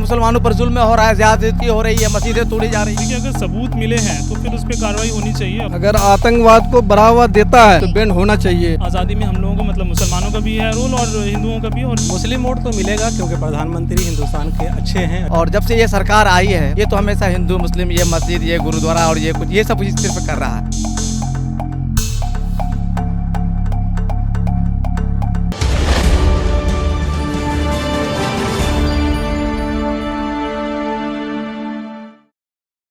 मुसलमानों पर जुल्म हो रहा है, ज़्यादती हो रही है, मस्जिदें तोड़ी जा रही है। देखिए, अगर सबूत मिले हैं तो फिर उस पर कार्रवाई होनी चाहिए। अगर आतंकवाद को बढ़ावा देता है तो बैन होना चाहिए। आज़ादी में हम लोगों को मतलब मुसलमानों का भी है रोल और हिंदुओं का भी, और मुस्लिम वोट तो मिलेगा क्योंकि प्रधानमंत्री हिंदुस्तान के अच्छे हैं। और जब से ये सरकार आई है ये तो हमेशा हिंदू मुस्लिम, ये मस्जिद, ये गुरुद्वारा और ये कुछ ये सब कुछ सिर्फ कर रहा है।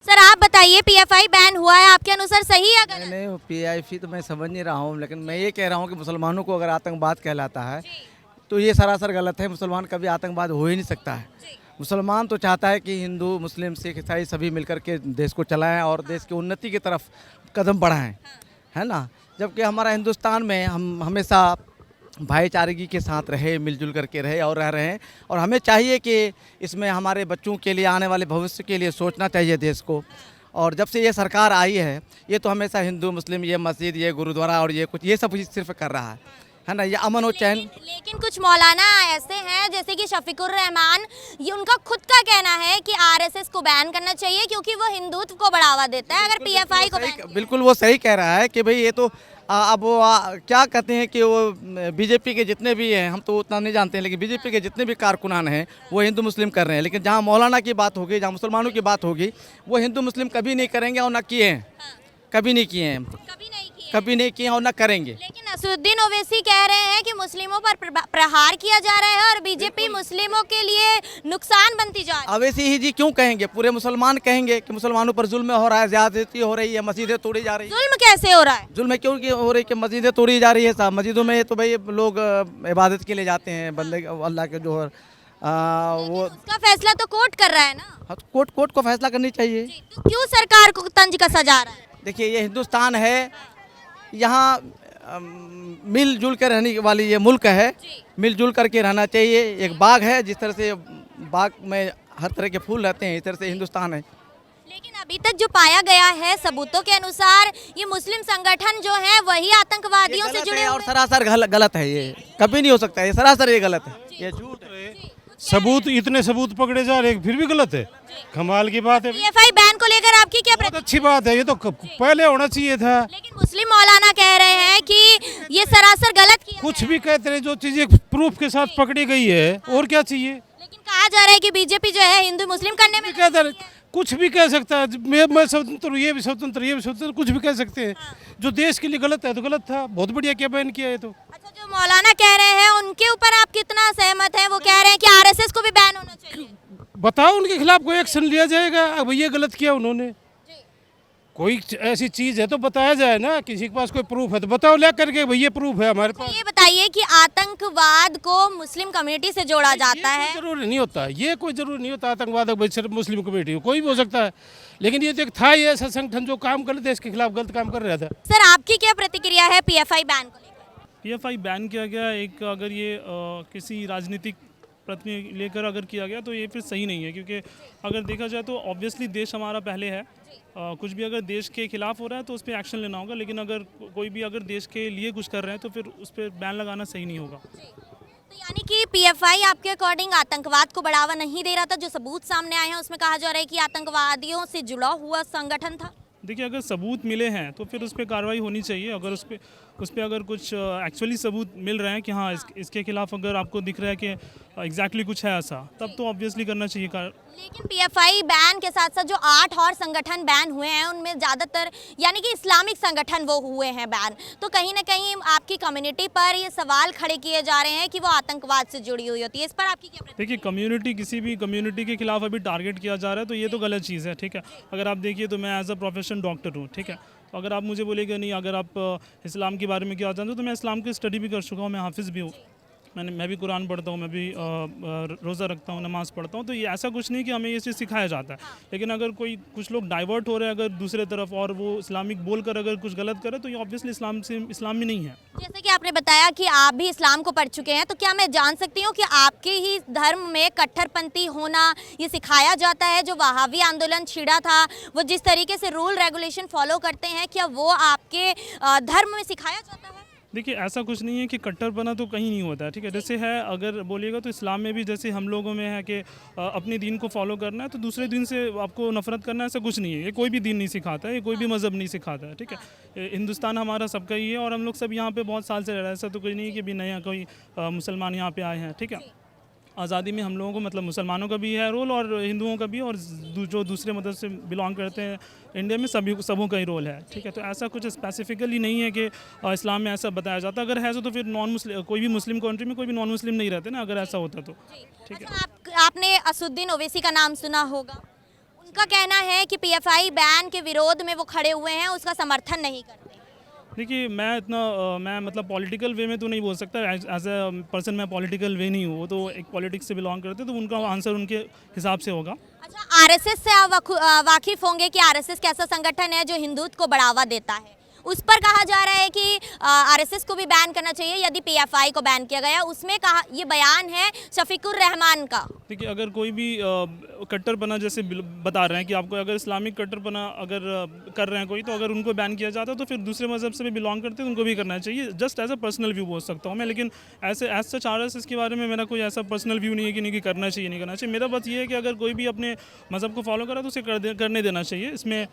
सर आप बताइए, पीएफआई बैन हुआ है, आपके अनुसार सही है गलत? नहीं, पीआईफी तो मैं समझ नहीं रहा हूँ, लेकिन मैं ये कह रहा हूँ कि मुसलमानों को अगर आतंकवाद कहलाता है तो ये सरासर गलत है। मुसलमान कभी आतंकवाद हो ही नहीं सकता है। मुसलमान तो चाहता है कि हिंदू मुस्लिम सिख ईसाई सभी मिलकर के देश को चलाएं और देश की उन्नति की तरफ कदम बढ़ाएं, है ना। जबकि हमारा हिंदुस्तान में हम हमेशा भाईचारगी के साथ रहे, मिलजुल करके रहे और रह रहे हैं। और हमें चाहिए कि इसमें हमारे बच्चों के लिए, आने वाले भविष्य के लिए सोचना चाहिए देश को। और जब से ये सरकार आई है ये तो हमेशा हिंदू मुस्लिम, ये मस्जिद, ये गुरुद्वारा और ये कुछ ये सब कुछ सिर्फ कर रहा है ना। ये अमन और चैन। लेकिन कुछ मौलाना ऐसे हैं जैसे कि शफीकुर रहमान, ये उनका खुद का कहना है कि आरएसएस को बैन करना चाहिए क्योंकि वो हिंदुत्व को बढ़ावा देता है। अगर पीएफआई को बिल्कुल वो सही कह रहा है कि भाई ये तो अब वो क्या कहते हैं कि वो बीजेपी के जितने भी हैं, हम तो उतना नहीं जानते हैं, लेकिन बीजेपी के जितने भी कारकुनान हैं वो हिंदू मुस्लिम कर रहे हैं। लेकिन जहाँ मौलाना की बात होगी, जहाँ मुसलमानों की बात होगी, वो हिंदू मुस्लिम कभी नहीं करेंगे और ना किए हैं। कभी नहीं किए हैं, कभी नहीं किए और ना करेंगे। लेकिन असदुद्दीन ओवैसी कह रहे हैं कि मुस्लिमों पर प्रहार किया जा रहा है और बीजेपी मुस्लिमों के लिए नुकसान बनती जा रही है। ओवैसी ही जी क्यों कहेंगे, पूरे मुसलमान कहेंगे कि मुसलमानों पर जुल्म हो रहा है, ज़्यादती हो रही है, मस्जिदें तोड़ी जा रही है। जुल्म कैसे हो रहा है? जुल्म क्यों हो रही है कि मस्जिदें तोड़ी जा रही है साहब। मस्जिदों में तो भाई लोग इबादत के लिए जाते हैं, बंदे अल्लाह के जो वो उसका फैसला तो कोर्ट कर रहा है ना। कोर्ट को फैसला करनी चाहिए। तो क्यों सरकार को तंज कसा जा रहा है? देखिए, ये हिंदुस्तान है, यहाँ मिलजुल कर रहने वाली ये मुल्क है, मिलजुल करके रहना चाहिए। एक बाग है, जिस तरह से बाग में हर तरह के फूल रहते हैं, इस तरह से हिंदुस्तान है। लेकिन अभी तक जो पाया गया है सबूतों के अनुसार, ये मुस्लिम संगठन जो है वही आतंकवादियों से जुड़े और हुए सरासर गलत है। ये कभी नहीं हो सकता है, ये सरासर ये गलत है, ये झूठ है। सबूत, इतने सबूत पकड़े जा रहे फिर भी गलत है। कमाल की बात है। पीएफआई बैन को लेकर आपकी क्या बहुत अच्छी बात है, ये तो पहले होना चाहिए था। लेकिन मुस्लिम मौलाना कह रहे हैं कि ये सरासर गलत किया कुछ भी कहते रहे, जो चीजें प्रूफ के साथ पकड़ी गई है और क्या चाहिए। लेकिन कहा जा रहा है कि बीजेपी जो है हिंदू मुस्लिम करने में कहते रहे, कुछ भी कह सकता है। मैं स्वतंत्र हूँ, ये भी स्वतंत्र, ये भी स्वतंत्र, कुछ भी कह सकते हैं। जो देश के लिए गलत है तो गलत था। बहुत बढ़िया क्या बैन किया है। तो अच्छा, जो मौलाना कह रहे हैं उनके ऊपर आप कितना सहमत हैं? वो कह रहे हैं कि आरएसएस को भी बैन होना चाहिए। बताओ, उनके खिलाफ कोई एक्शन लिया जाएगा। अब ये गलत किया उन्होंने, कोई ऐसी चीज है तो बताया जाए ना। किसी के पास कोई प्रूफ है तो बताओ, ले करके भैया प्रूफ है हमारे पास। ये बताइए कि आतंकवाद को मुस्लिम कम्युनिटी से जोड़ा जाता है? जरूरी नहीं होता, ये कोई जरूरी नहीं होता आतंकवाद सिर्फ मुस्लिम कम्युनिटी, कोई भी हो सकता है। लेकिन ये तो एक था ही ऐसा संगठन जो काम कर देश के खिलाफ गलत काम कर रहा था। सर आपकी क्या प्रतिक्रिया है पीएफआई बैन को लेकर? पीएफआई बैन किया गया एक, अगर ये किसी राजनीतिक प्रतिनिधि लेकर अगर किया गया तो ये फिर सही नहीं है। क्योंकि अगर देखा जाए तो ऑब्वियसली देश हमारा पहले है। कुछ भी अगर देश के खिलाफ हो रहा है तो उस पर एक्शन लेना होगा। लेकिन अगर कोई भी अगर देश के लिए कुछ कर रहे हैं तो फिर उस पर बैन लगाना सही नहीं होगा। तो यानी कि पीएफआई आपके अकॉर्डिंग आतंकवाद को बढ़ावा नहीं दे रहा था। जो सबूत सामने आए हैं उसमें कहा जा रहा है कि आतंकवादियों से जुड़ा हुआ संगठन था। देखिए, अगर सबूत मिले हैं तो फिर उस पर कार्रवाई होनी चाहिए। अगर उस पर अगर कुछ एक्चुअली सबूत मिल रहे हैं कि हाँ इसके खिलाफ अगर आपको दिख रहा है कि एग्जैक्टली कुछ है ऐसा, तब तो ऑब्वियसली करना चाहिए। लेकिन पीएफआई बैन के साथ साथ जो 8 और संगठन बैन हुए हैं उनमें ज़्यादातर यानी कि इस्लामिक संगठन वो हुए हैं बैन। तो कहीं ना कहीं आपकी कम्युनिटी पर ये सवाल खड़े किए जा रहे हैं कि वो आतंकवाद से जुड़ी हुई होती है। इस पर आपकी क्या प्रतिक्रिया? देखिए, कम्युनिटी, किसी भी कम्युनिटी के खिलाफ अभी टारगेट किया जा रहा है तो ये तो गलत चीज़ है। ठीक है, अगर आप देखिए तो मैं एज अ प्रोफेशन डॉक्टर हूँ। ठीक है, तो अगर आप मुझे बोलेंगे नहीं, अगर आप इस्लाम के बारे में क्या जानते हो, तो मैं इस्लाम की स्टडी भी कर चुका हूँ, मैं हाफिज़ भी हूँ। मैं भी कुरान पढ़ता हूँ, मैं भी रोज़ा रखता हूँ, नमाज़ पढ़ता हूँ। तो ये ऐसा कुछ नहीं कि हमें ये चीज़ सिखाया जाता है। लेकिन अगर कुछ लोग डाइवर्ट हो रहे हैं अगर दूसरे तरफ और वो इस्लामिक बोलकर अगर कुछ गलत करे तो ये ऑब्वियसली इस्लाम में नहीं है। जैसे कि आपने बताया कि आप भी इस्लाम को पढ़ चुके हैं, तो क्या मैं जान सकती हूँ कि आपके ही धर्म में कट्टरपंथी होना ये सिखाया जाता है? जो वहावी आंदोलन छिड़ा था, वो जिस तरीके से रूल रेगुलेशन फॉलो करते हैं, क्या वो आपके धर्म में सिखाया जाता है? देखिए ऐसा कुछ नहीं है कि कट्टरपना तो कहीं नहीं होता है, ठीक है। जैसे है अगर बोलिएगा तो इस्लाम में भी जैसे हम लोगों में है कि अपने दीन को फॉलो करना है तो दूसरे दीन से आपको नफरत करना है, ऐसा कुछ नहीं है। ये कोई भी दीन नहीं सिखाता है, ये कोई भी मज़हब नहीं सिखाता है, ठीक है। हिंदुस्तान हमारा सबका ही है और हम लोग सब यहाँ पे बहुत साल से रह रहे हैं। ऐसा तो कोई नहीं है कि भी नया कोई मुसलमान यहाँ पे आए हैं, ठीक है। आज़ादी में हम लोगों को मतलब मुसलमानों का भी है रोल और हिंदुओं का भी, और जो दूसरे मदद से बिलोंग करते हैं इंडिया में सबों का ही रोल है, ठीक है। तो ऐसा कुछ स्पेसिफिकली नहीं है कि इस्लाम में ऐसा बताया जाता। अगर है तो फिर नॉन मुस्लिम, कोई भी मुस्लिम कंट्री में कोई भी नॉन मुस्लिम नहीं रहते ना, अगर ऐसा होता तो, ठीक है। अच्छा, आपने असुद्दीन ओवैसी का नाम सुना होगा। उनका कहना है कि पीएफआई बैन के विरोध में वो खड़े हुए हैं, उसका समर्थन नहीं करते। देखिए मैं मतलब पॉलिटिकल वे में तो नहीं बोल सकता, एज ए पर्सन मैं पॉलिटिकल वे नहीं हूँ, वो तो एक पॉलिटिक्स से बिलोंग करते, तो उनका आंसर उनके हिसाब से होगा। अच्छा, आरएसएस से आप वाकिफ होंगे कि आरएसएस कैसा संगठन है जो हिंदुत्व को बढ़ावा देता है। उस पर कहा जा रहा है कि आरएसएस को भी बैन करना चाहिए यदि पीएफआई को बैन किया गया। उसमें कहा, ये बयान है शफीकुर रहमान का। देखिए अगर कोई भी कट्टरपना जैसे बता रहे हैं कि आपको अगर इस्लामिक कट्टरपना अगर कर रहे हैं कोई, तो अगर उनको बैन किया जाता है तो फिर दूसरे मज़हब से भी बिलोंग करते हैं उनको भी करना चाहिए। Just as a personal view बोल सकता हूँ मैं, लेकिन ऐसे एज सच आरएसएस के बारे में मेरा कोई ऐसा पर्सनल व्यू नहीं है कि नहीं कि करना चाहिए नहीं करना चाहिए। मेरा बस ये है कि अगर कोई भी अपने मज़हब को फॉलो करा तो उसे करने देना चाहिए।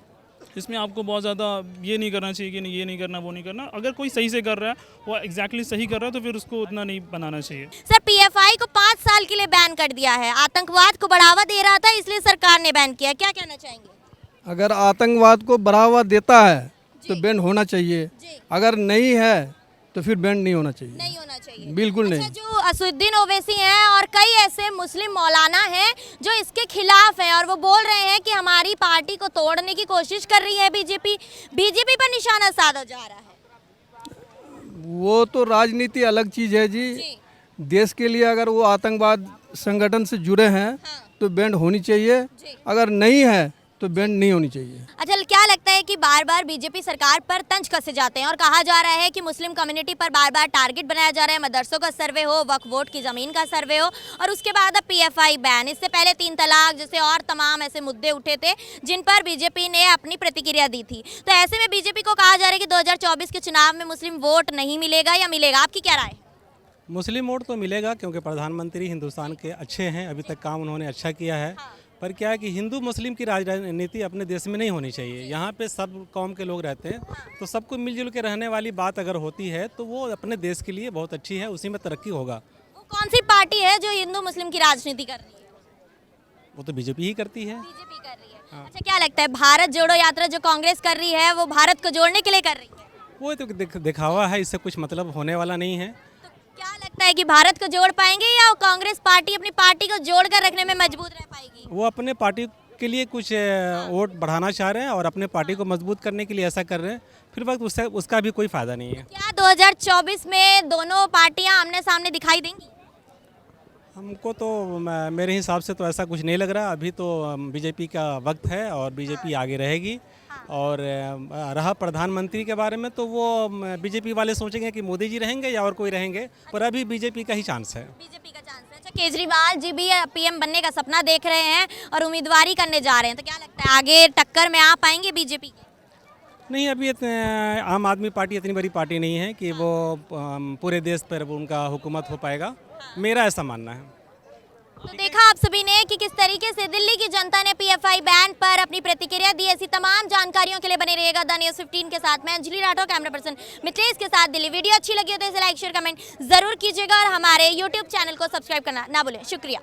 इसमें आपको बहुत ज़्यादा ये नहीं करना चाहिए कि नहीं ये नहीं करना वो नहीं करना। अगर कोई सही से कर रहा है, वो एग्जैक्टली सही कर रहा है, तो फिर उसको उतना नहीं बनाना चाहिए। सर, पीएफआई को 5 साल के लिए बैन कर दिया है। आतंकवाद को बढ़ावा दे रहा था, इसलिए सरकार ने बैन किया। क्या कहना चाहेंगे? अगर आतंकवाद को बढ़ावा देता है तो बैन होना चाहिए, अगर नहीं है तो फिर बैन नहीं होना चाहिए। नहीं होना चाहिए, बिल्कुल अच्छा, नहीं। जो असुद्दीन ओवैसी हैं और कई ऐसे मुस्लिम मौलाना हैं जो इसके खिलाफ हैं और वो बोल रहे हैं कि हमारी पार्टी को तोड़ने की कोशिश कर रही है बीजेपी पर निशाना साधा जा रहा है। वो तो राजनीति अलग चीज़ है जी। देश के लिए अगर वो आतंकवाद संगठन से जुड़े हैं तो बैन होनी चाहिए, अगर नहीं है तो बैन नहीं होनी चाहिए। अच्छा, क्या लगता है कि बार बार बीजेपी सरकार पर तंज कसे जाते हैं और कहा जा रहा है कि मुस्लिम कम्युनिटी पर बार बार टारगेट बनाया जा रहा है, मदरसों का सर्वे हो, वक्फ बोर्ड की ज़मीन का सर्वे हो, और उसके बाद अब पीएफआई बैन। इससे पहले 3 तलाक जैसे और तमाम ऐसे मुद्दे उठे थे जिन पर बीजेपी ने अपनी प्रतिक्रिया दी थी। तो ऐसे में बीजेपी को कहा जा रहा है कि 2024 के चुनाव में मुस्लिम वोट नहीं मिलेगा या मिलेगा? आपकी क्या राय? मुस्लिम वोट तो मिलेगा क्योंकि प्रधानमंत्री हिंदुस्तान के अच्छे हैं, अभी तक काम उन्होंने अच्छा किया है। पर क्या है कि हिंदू मुस्लिम की राजनीति अपने देश में नहीं होनी चाहिए। यहाँ पे सब कौम के लोग रहते हैं, तो सबको मिलजुल के रहने वाली बात अगर होती है तो वो अपने देश के लिए बहुत अच्छी है, उसी में तरक्की होगा। वो कौन सी पार्टी है जो हिंदू मुस्लिम की राजनीति कर रही है? वो तो बीजेपी ही करती है। बीजेपी कर रही है। अच्छा, क्या लगता है भारत जोड़ो यात्रा जो कांग्रेस कर रही है वो भारत को जोड़ने के लिए कर रही है? वो तो दिखावा है, इससे कुछ मतलब होने वाला नहीं है। तो क्या लगता है कि भारत को जोड़ पाएंगे या कांग्रेस पार्टी अपनी पार्टी को जोड़कर रखने में मजबूत रह पाएगी? वो अपने पार्टी के लिए कुछ वोट बढ़ाना चाह रहे हैं और अपने पार्टी को मजबूत करने के लिए ऐसा कर रहे हैं, फिर वक्त उसका भी कोई फ़ायदा नहीं है। क्या 2024 में दोनों पार्टियां आमने सामने दिखाई देंगी? हमको तो मेरे हिसाब से तो ऐसा कुछ नहीं लग रहा। अभी तो बीजेपी का वक्त है और बीजेपी आगे रहेगी। और रहा प्रधानमंत्री के बारे में तो वो बीजेपी वाले सोचेंगे कि मोदी जी रहेंगे या और कोई रहेंगे, पर अभी बीजेपी का ही चांस है। बीजेपी का चांस है। अच्छा, केजरीवाल जी भी पीएम बनने का सपना देख रहे हैं और उम्मीदवारी करने जा रहे हैं, तो क्या लगता है आगे टक्कर में आ पाएंगे बीजेपी के? नहीं, अभी आम आदमी पार्टी इतनी बड़ी पार्टी नहीं है कि वो पूरे देश पर उनका हुकूमत हो पाएगा, मेरा ऐसा मानना है। तो देखा आप सभी ने कि किस तरीके से दिल्ली की जनता ने पीएफआई बैन पर अपनी प्रतिक्रिया दी। ऐसी तमाम जानकारियों के लिए बने रहिएगा द न्यूज़ 15 के साथ। मैं अंजलि राठौर, कैमरा पर्सन मित्रेश के साथ दिल्ली। वीडियो अच्छी लगी हो तो इसे लाइक शेयर कमेंट जरूर कीजिएगा और हमारे यूट्यूब चैनल को सब्सक्राइब करना ना भूलें। शुक्रिया।